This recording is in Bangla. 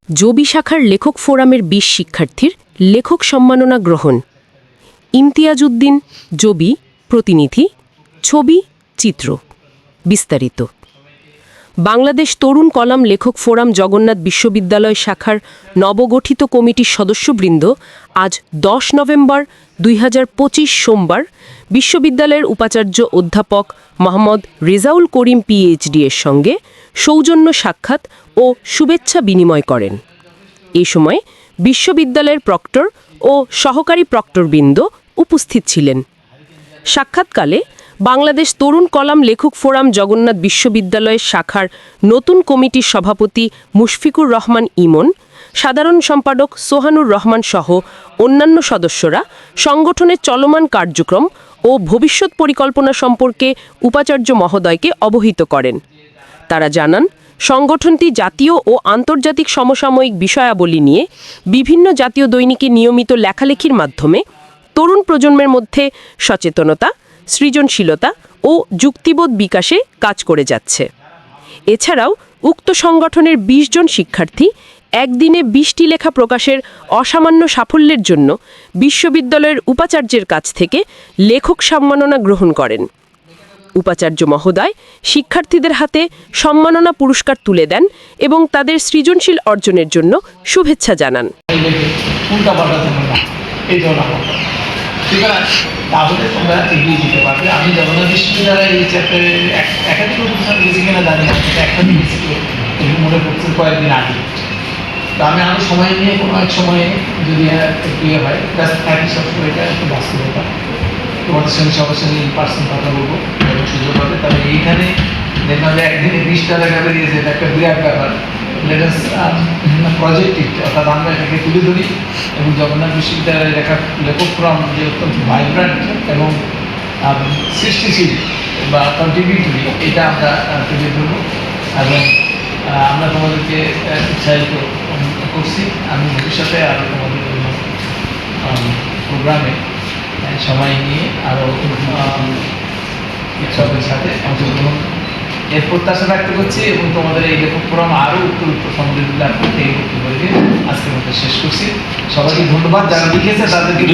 জবি শাখার লেখক ফোরামের ২০ শিক্ষার্থীর লেখক সম্মাননা গ্রহণ। ইমতিয়াজ উদ্দিন, জবি, প্রতিনিধি, ছবি, চিত্র। বিস্তারিত। বাংলাদেশ তরুণ কলাম লেখক ফোরাম জগন্নাথ বিশ্ববিদ্যালয় শাখার নবগঠিত কমিটির সদস্যবৃন্দ আজ ১০ নভেম্বর ২০২৫ সোমবার বিশ্ববিদ্যালয়ের উপাচার্য অধ্যাপক মোহাম্মদ রেজাউল করিম পিএইচডি এর সঙ্গে সৌজন্য সাক্ষাৎ ও শুভেচ্ছা বিনিময় করেন। এ সময় বিশ্ববিদ্যালয়ের প্রক্টর ও সহকারী প্রক্টরবৃন্দ উপস্থিত ছিলেন। সাক্ষাৎকালে বাংলাদেশ তরুণ কলাম লেখক ফোরাম জগন্নাথ বিশ্ববিদ্যালয়ের শাখার নতুন কমিটির সভাপতি মুশফিকুর রহমান ইমন, সাধারণ সম্পাদক সোহানুর রহমান সহ অন্যান্য সদস্যরা সংগঠনের চলমান কার্যক্রম ও ভবিষ্যৎ পরিকল্পনা সম্পর্কে উপাচার্য মহোদয়কে অবহিত করেন। তারা জানান, সংগঠনটি জাতীয় ও আন্তর্জাতিক সমসাময়িক বিষয়াবলী নিয়ে বিভিন্ন জাতীয় দৈনিকে নিয়মিত লেখালেখির মাধ্যমে তরুণ প্রজন্মের মধ্যে সচেতনতা, সৃজনশীলতা ও যুক্তিবোধ বিকাশে কাজ করে যাচ্ছে। এছাড়াও উক্ত সংগঠনের ২০ জন শিক্ষার্থী একদিনে ২০টি লেখা প্রকাশের অসামান্য সাফল্যের জন্য বিশ্ববিদ্যালয়ের উপাচার্যের কাছ থেকে লেখক সম্মাননা গ্রহণ করেন। উপাচার্য মহোদয় শিক্ষার্থীদের হাতে সম্মাননা পুরস্কার তুলে দেন এবং তাদের সৃজনশীল অর্জনের জন্য শুভেচ্ছা জানান। তাহলে তোমরা এগিয়ে যেতে পারবে। আমি জগন্নাথ বিশ্ববিদ্যালয়ে এই চ্যাপ্টারে একাধিক প্রতিষ্ঠান গেছি কিনা জানি না, একটা গেছি মনে করছি কয়েকদিন আগে। তো আমি সময় নিয়ে কোনো এক সময়ে যদি ইয়ে হয় প্লাস থাকি সবসময় এটা একটু বাস্তবতা তোমাদের সঙ্গে সবার সঙ্গে ইন পার্সন কথা বলবো এবং সুযোগ হবে। তবে এইখানে দেখলাম যে একদিনে ২০টা লেখা বেরিয়েছে, এটা একটা বিরাট ব্যাপার। লেটাস প্রজেক্টিভ, অর্থাৎ আমরা এটাকে তুলে ধরি এবং জগন্নাথ বিশ্ববিদ্যালয়ের লেখক ফোরাম যে অত্যন্ত ভাইব্রেন্ট এবং সৃষ্টিশীল বা কন্ট্রিবিউটরি, এটা আমরা তুলে ধরবো এবং আমরা তোমাদেরকে উৎসাহিত করছি। আমি ভবিষ্যতে আরও তোমাদের জন্য প্রোগ্রামে সময় নিয়ে আরও শিক্ষকদের সাথে অংশগ্রহণ এর প্রত্যাশা ব্যক্ত করছি এবং তোমাদের এই লেখক ফোরাম আরও উত্তর সমৃদ্ধ লাভ করতে এই বক্তব্য আজকের মধ্যে শেষ করছি। সবাইকে ধন্যবাদ। যারা লিখেছে তাদেরকে